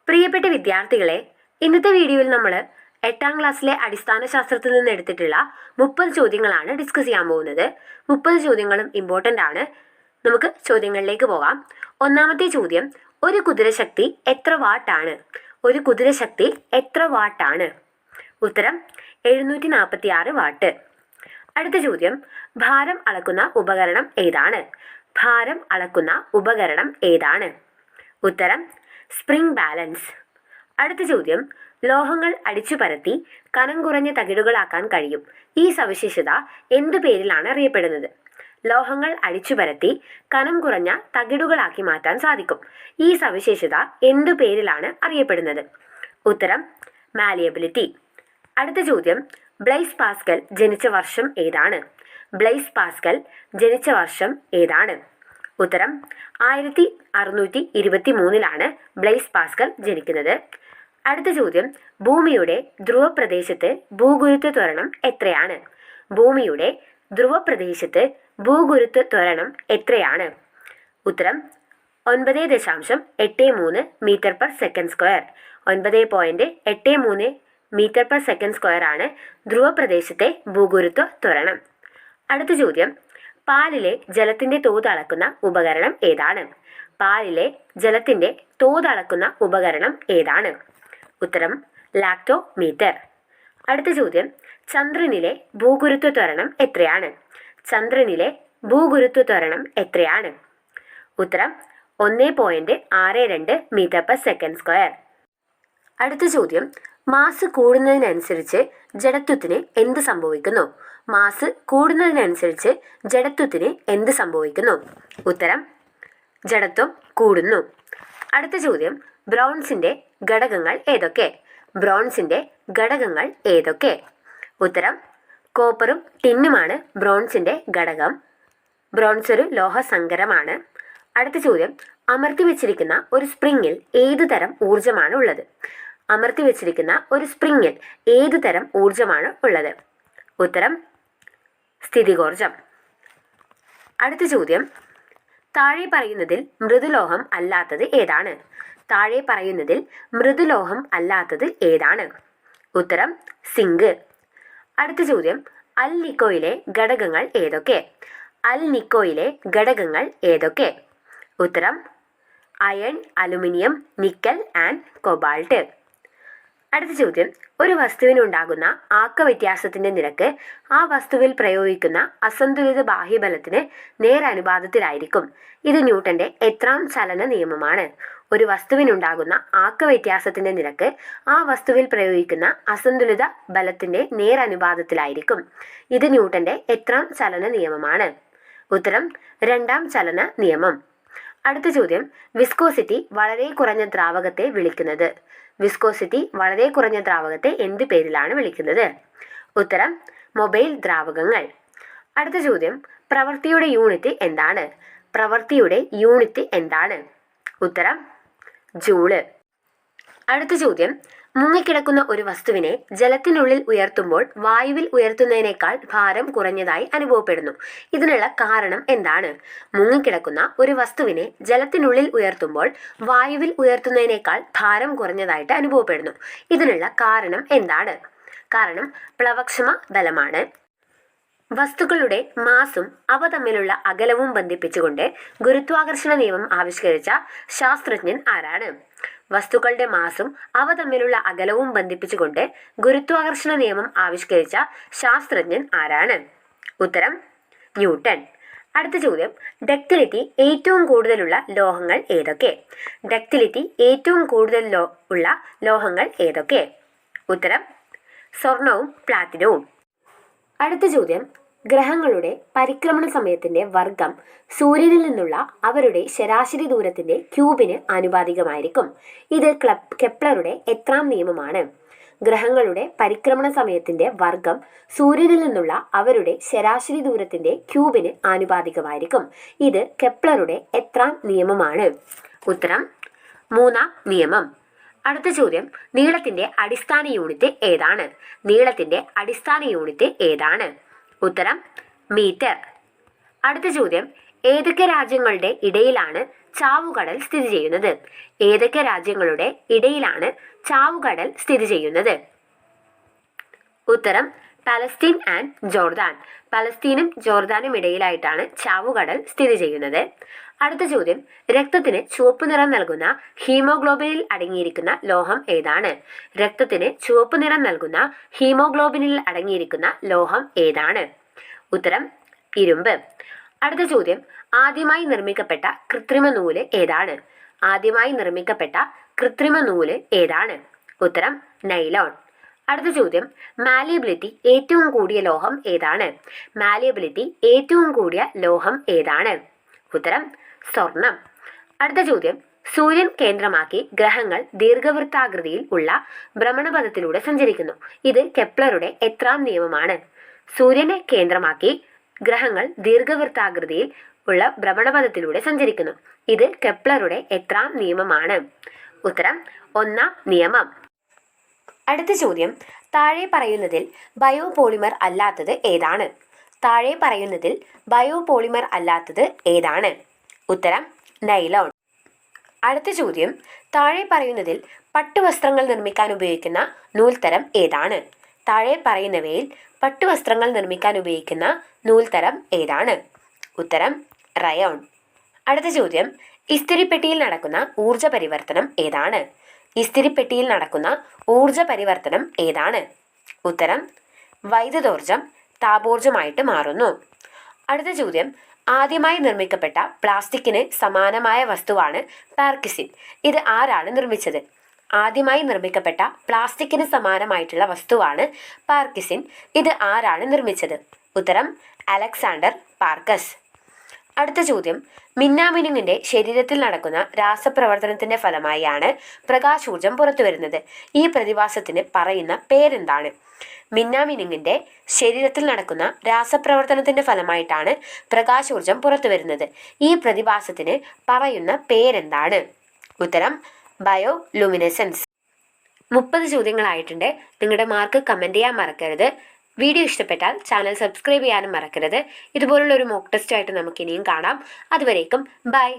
പ്രിയപ്പെട്ട വിദ്യാർത്ഥികളെ, ഇന്നത്തെ വീഡിയോയിൽ നമ്മൾ 8ാം ക്ലാസ്സിലെ അടിസ്ഥാന ശാസ്ത്രത്തിൽ നിന്ന് എടുത്തിട്ടുള്ള 30 ചോദ്യങ്ങളാണ് ഡിസ്കസ് ചെയ്യാൻ പോകുന്നത്. 30 ചോദ്യങ്ങളും ഇമ്പോർട്ടൻ്റ് ആണ്. നമുക്ക് ചോദ്യങ്ങളിലേക്ക് പോകാം. ഒന്നാമത്തെ ചോദ്യം, ഒരു കുതിരശക്തി എത്ര വാട്ടാണ്? ഒരു കുതിരശക്തി എത്ര വാട്ടാണ്? ഉത്തരം 746 വാട്ട്. അടുത്ത ചോദ്യം, ഭാരം അളക്കുന്ന ഉപകരണം ഏതാണ്? ഭാരം അളക്കുന്ന ഉപകരണം ഏതാണ്? ഉത്തരം സ്പ്രിംഗ് ബാലൻസ്. അടുത്ത ചോദ്യം, ലോഹങ്ങൾ അടിച്ചു പരത്തി കനം കുറഞ്ഞ തകിടുകളാക്കാൻ കഴിയും. ഈ സവിശേഷത എന്തു പേരിലാണ് അറിയപ്പെടുന്നത്? ലോഹങ്ങൾ അടിച്ചു പരത്തി കനം കുറഞ്ഞ തകിടുകളാക്കി മാറ്റാൻ സാധിക്കും. ഈ സവിശേഷത എന്തു പേരിലാണ് അറിയപ്പെടുന്നത്? ഉത്തരം മാലിയബിലിറ്റി. അടുത്ത ചോദ്യം, ബ്ലൈസ് പാസ്കൽ ജനിച്ച വർഷം ഏതാണ്? ബ്ലൈസ് പാസ്കൽ ജനിച്ച വർഷം ഏതാണ്? ഉത്തരം 1623 ബ്ലൈസ് പാസ്കൽ ജനിക്കുന്നത്. അടുത്ത ചോദ്യം, ഭൂമിയുടെ ധ്രുവപ്രദേശത്ത് ഭൂഗുരുത്വ ത്വരണം എത്രയാണ്? ഭൂമിയുടെ ധ്രുവപ്രദേശത്ത് ഭൂഗുരുത്വ ത്വരണം എത്രയാണ്? ഉത്തരം 9.83 metre per second square. 9.83 metre per second square ആണ് ധ്രുവപ്രദേശത്തെ ഭൂഗുരുത്വ ത്വരണം. അടുത്ത ചോദ്യം, പാലിലെ ജലത്തിന്റെ തോത് അളക്കുന്ന ഉപകരണം ഏതാണ്? പാലിലെ ജലത്തിന്റെ തോത് അളക്കുന്ന ഉപകരണം ഏതാണ്? ഉത്തരം ലാക്ടോമീറ്റർ. അടുത്ത ചോദ്യം, ചന്ദ്രനിലെ ഭൂഗുരുത്വ ത്വരണം എത്രയാണ്? ചന്ദ്രനിലെ ഭൂഗുരുത്വ ത്വരണം എത്രയാണ്? ഉത്തരം 1.62 മീറ്റർ പെർ സെക്കൻഡ് സ്ക്വയർ. അടുത്ത ചോദ്യം, മാസ് കൂടുന്നതിനനുസരിച്ച് ജഡത്വത്തിന് എന്ത് സംഭവിക്കുന്നു? മാസ് കൂടുന്നതിനനുസരിച്ച് ജഡത്വത്തിന് എന്ത് സംഭവിക്കുന്നു? ഉത്തരം ജഡത്വം കൂടുന്നു. അടുത്ത ചോദ്യം, ബ്രോൺസിന്റെ ഘടകങ്ങൾ ഏതൊക്കെ? ബ്രോൺസിന്റെ ഘടകങ്ങൾ ഏതൊക്കെ? ഉത്തരം കോപ്പറും ടിന്നുമാണ് ബ്രോൺസിന്റെ ഘടകം. ബ്രോൺസ് ഒരു ലോഹസങ്കരമാണ്. അടുത്ത ചോദ്യം, അമർത്തി വെച്ചിരിക്കുന്ന ഒരു സ്പ്രിങ്ങിൽ ഏതു തരം ഊർജമാണ് ഉള്ളത്? അമർത്തി വെച്ചിരിക്കുന്ന ഒരു സ്പ്രിങ്ങിൽ ഏതു തരം ഊർജമാണ് ഉള്ളത്? ഉത്തരം സ്ഥിതികോർജം. അടുത്ത ചോദ്യം, താഴെ പറയുന്നതിൽ മൃദുലോഹം അല്ലാത്തത് ഏതാണ്? താഴെ പറയുന്നതിൽ മൃദുലോഹം അല്ലാത്തത് ഏതാണ്? ഉത്തരം സിങ്ക്. അടുത്ത ചോദ്യം, അൽ നിക്കോയിലെ ഘടകങ്ങൾ ഏതൊക്കെ? അൽ നിക്കോയിലെ ഘടകങ്ങൾ ഏതൊക്കെ? ഉത്തരം iron, aluminium, nickel and cobalt. അടുത്ത ചോദ്യം, ഒരു വസ്തുവിനുണ്ടാകുന്ന ആക്കവ്യത്യാസത്തിന്റെ നിരക്ക് ആ വസ്തുവിൽ പ്രയോഗിക്കുന്ന അസന്തുലിത ബാഹ്യബലത്തിന് നേരനുപാതത്തിലായിരിക്കും. ഇത് ന്യൂട്ടന്റെ എത്രാം ചലന നിയമമാണ്? ഒരു വസ്തുവിനുണ്ടാകുന്ന ആക്കവ്യത്യാസത്തിന്റെ നിരക്ക് ആ വസ്തുവിൽ പ്രയോഗിക്കുന്ന അസന്തുലിത ബലത്തിന്റെ നേരനുപാതത്തിലായിരിക്കും. ഇത് ന്യൂട്ടന്റെ എത്രാം ചലന നിയമമാണ്? ഉത്തരം രണ്ടാം ചലന നിയമം. അടുത്ത ചോദ്യം, വിസ്കോസിറ്റി വളരെ കുറഞ്ഞ ദ്രാവകത്തെ വിളിക്കുന്നത്? വിസ്കോസിറ്റി വളരെ കുറഞ്ഞ ദ്രാവകത്തെ എന്ത് പേരിലാണ് വിളിക്കുന്നത്? ഉത്തരം മൊബൈൽ ദ്രാവകങ്ങൾ. അടുത്ത ചോദ്യം, പ്രവൃത്തിയുടെ യൂണിറ്റ് എന്താണ്? പ്രവൃത്തിയുടെ യൂണിറ്റ് എന്താണ്? ഉത്തരം ജൂള്. അടുത്ത ചോദ്യം, മുങ്ങിക്കിടക്കുന്ന ഒരു വസ്തുവിനെ ജലത്തിനുള്ളിൽ ഉയർത്തുമ്പോൾ വായുവിൽ ഉയർത്തുന്നതിനേക്കാൾ ഭാരം കുറഞ്ഞതായി അനുഭവപ്പെടുന്നു. ഇതിനുള്ള കാരണം എന്താണ്? മുങ്ങിക്കിടക്കുന്ന ഒരു വസ്തുവിനെ ജലത്തിനുള്ളിൽ ഉയർത്തുമ്പോൾ വായുവിൽ ഉയർത്തുന്നതിനേക്കാൾ ഭാരം കുറഞ്ഞതായിട്ട് അനുഭവപ്പെടുന്നു. ഇതിനുള്ള കാരണം എന്താണ്? കാരണം പ്ലവക്ഷമ ബലമാണ്. വസ്തുക്കളുടെ മാസും അവ തമ്മിലുള്ള അകലവും ബന്ധിപ്പിച്ചുകൊണ്ട് ഗുരുത്വാകർഷണ നിയമം ആവിഷ്കരിച്ച ശാസ്ത്രജ്ഞൻ ആരാണ്? വസ്തുക്കളുടെ മാസും അവ തമ്മിലുള്ള അകലവും ബന്ധിപ്പിച്ചുകൊണ്ട് ഗുരുത്വാകർഷണ നിയമം ആവിഷ്കരിച്ച ശാസ്ത്രജ്ഞൻ ആരാണ്? ഉത്തരം ന്യൂട്ടൺ. അടുത്ത ചോദ്യം, ഡക്റ്റിലിറ്റി ഏറ്റവും കൂടുതലുള്ള ലോഹങ്ങൾ ഏതൊക്കെ? ഡക്റ്റിലിറ്റി ഏറ്റവും കൂടുതൽ ഉള്ള ലോഹങ്ങൾ ഏതൊക്കെ? ഉത്തരം സ്വർണവും പ്ലാറ്റിനവും. അടുത്ത ചോദ്യം, ഗ്രഹങ്ങളുടെ പരിക്രമണ സമയത്തിന്റെ വർഗം സൂര്യനിൽ നിന്നുള്ള അവരുടെ ശരാശരി ദൂരത്തിന്റെ ക്യൂബിന് ആനുപാതികമായിരിക്കും. ഇത് കെപ്ലറുടെ എത്രാം നിയമമാണ്? ഗ്രഹങ്ങളുടെ പരിക്രമണ സമയത്തിന്റെ വർഗം സൂര്യനിൽ നിന്നുള്ള അവരുടെ ശരാശരി ദൂരത്തിന്റെ ക്യൂബിന് ആനുപാതികമായിരിക്കും. ഇത് കെപ്ലറുടെ എത്രാം നിയമമാണ്? ഉത്തരം 3-ാം നിയമം. അടുത്ത ചോദ്യം, നീളത്തിന്റെ അടിസ്ഥാന യൂണിറ്റ് ഏതാണ്? നീളത്തിന്റെ അടിസ്ഥാന യൂണിറ്റ് ഏതാണ്? ഉത്തരം മീറ്റർ. അടുത്ത ചോദ്യം, ഏതൊക്കെ രാജ്യങ്ങളുടെ ഇടയിലാണ് ചാവുകടൽ സ്ഥിതി ചെയ്യുന്നത്? ഏതൊക്കെ രാജ്യങ്ങളുടെ ഇടയിലാണ് ചാവുകടൽ സ്ഥിതി ചെയ്യുന്നത്? ഉത്തരം പലസ്തീൻ ആൻഡ് ജോർദാൻ. പലസ്തീനും ജോർദാനും ഇടയിലായിട്ടാണ് ചാവുകടൽ സ്ഥിതി ചെയ്യുന്നത്. അടുത്ത ചോദ്യം, രക്തത്തിന് ചുവപ്പ് നിറം നൽകുന്ന ഹീമോഗ്ലോബിനിൽ അടങ്ങിയിരിക്കുന്ന ലോഹം ഏതാണ്? രക്തത്തിന് ചുവപ്പ് നിറം നൽകുന്ന ഹീമോഗ്ലോബിനിൽ അടങ്ങിയിരിക്കുന്ന ലോഹം ഏതാണ്? ഉത്തരം ഇരുമ്പ്. അടുത്ത ചോദ്യം, ആദ്യമായി നിർമ്മിക്കപ്പെട്ട കൃത്രിമ നൂല് ഏതാണ്? ആദ്യമായി നിർമ്മിക്കപ്പെട്ട കൃത്രിമ നൂല് ഏതാണ്? ഉത്തരം നൈലോൺ. അടുത്ത ചോദ്യം, മാലിയബിലിറ്റി ഏറ്റവും കൂടിയ ലോഹം ഏതാണ്? മാലിയബിലിറ്റി ഏറ്റവും കൂടിയ ലോഹം ഏതാണ്? ഉത്തരം സ്വർണം. അടുത്ത ചോദ്യം, സൂര്യൻ കേന്ദ്രമാക്കി ഗ്രഹങ്ങൾ ദീർഘവൃത്താകൃതിയിൽ ഉള്ള ഭ്രമണപഥത്തിലൂടെ സഞ്ചരിക്കുന്നു. ഇത് കെപ്ലറുടെ എത്രാം നിയമമാണ്? സൂര്യനെ കേന്ദ്രമാക്കി ഗ്രഹങ്ങൾ ദീർഘവൃത്താകൃതിയിൽ ഉള്ള ഭ്രമണപഥത്തിലൂടെ സഞ്ചരിക്കുന്നു. ഇത് കെപ്ലറുടെ എത്രാം നിയമമാണ്? ഉത്തരം ഒന്നാം നിയമം. അടുത്ത ചോദ്യം, താഴെ പറയുന്നതിൽ ബയോപോളിമർ അല്ലാത്തത് ഏതാണ്? താഴെ പറയുന്നതിൽ ബയോപോളിമർ അല്ലാത്തത് ഏതാണ്? ഉത്തരം നൈലോൺ. അടുത്ത ചോദ്യം, താഴെ പറയുന്നതിൽ പട്ടുവസ്ത്രങ്ങൾ നിർമ്മിക്കാൻ ഉപയോഗിക്കുന്ന നൂൽത്തരം ഏതാണ്? താഴെ പറയുന്നവയിൽ പട്ടുവസ്ത്രങ്ങൾ നിർമ്മിക്കാൻ ഉപയോഗിക്കുന്ന നൂൽത്തരം ഏതാണ്? ഉത്തരം റയോൺ. അടുത്ത ചോദ്യം, ഇസ്തിരിപ്പെട്ടിയിൽ നടക്കുന്ന ഊർജ പരിവർത്തനം ഏതാണ്? ഇസ്തിരിപ്പെട്ടിയിൽ നടക്കുന്ന ഊർജ പരിവർത്തനം ഏതാണ്? ഉത്തരം വൈദ്യുതോർജം താപോർജമായിട്ട് മാറുന്നു. അടുത്ത ചോദ്യം, ആദ്യമായി നിർമ്മിക്കപ്പെട്ട പ്ലാസ്റ്റിക്കിന് സമാനമായ വസ്തുവാണ് പാർക്കിസിൻ. ഇത് ആരാണ് നിർമ്മിച്ചത്? ആദ്യമായി നിർമ്മിക്കപ്പെട്ട പ്ലാസ്റ്റിക്കിന് സമാനമായിട്ടുള്ള വസ്തുവാണ് പാർക്കിസിൻ. ഇത് ആരാണ് നിർമ്മിച്ചത്? ഉത്തരം അലക്സാണ്ടർ പാർക്കസ്. അടുത്ത ചോദ്യം, മിന്നാമിനുങ്ങിന്റെ ശരീരത്തിൽ നടക്കുന്ന രാസപ്രവർത്തനത്തിന്റെ ഫലമായാണ് പ്രകാശൂർജം പുറത്തുവരുന്നത്. ഈ പ്രതിഭാസത്തിന് പറയുന്ന പേരെന്താണ്? മിന്നാമിനുങ്ങിന്റെ ശരീരത്തിൽ നടക്കുന്ന രാസപ്രവർത്തനത്തിന്റെ ഫലമായിട്ടാണ് പ്രകാശൂർജം പുറത്തുവരുന്നത്. ഈ പ്രതിഭാസത്തിന് പറയുന്ന പേരെന്താണ്? ഉത്തരം ബയോലുമിനസെൻസ്. 30 ചോദ്യങ്ങളായിട്ടുണ്ട്. നിങ്ങളുടെ മാർക്ക് കമൻറ്റ് ചെയ്യാൻ മറക്കരുത്. വീഡിയോ ഇഷ്ടപ്പെട്ടാൽ ചാനൽ സബ്സ്ക്രൈബ് ചെയ്യാനും മറക്കരുത്. ഇതുപോലുള്ള ഒരു മോക്ക് ടെസ്റ്റ് ആയിട്ട് നമുക്ക് ഇനിയും കാണാം. അതുവരേക്കും ബൈ.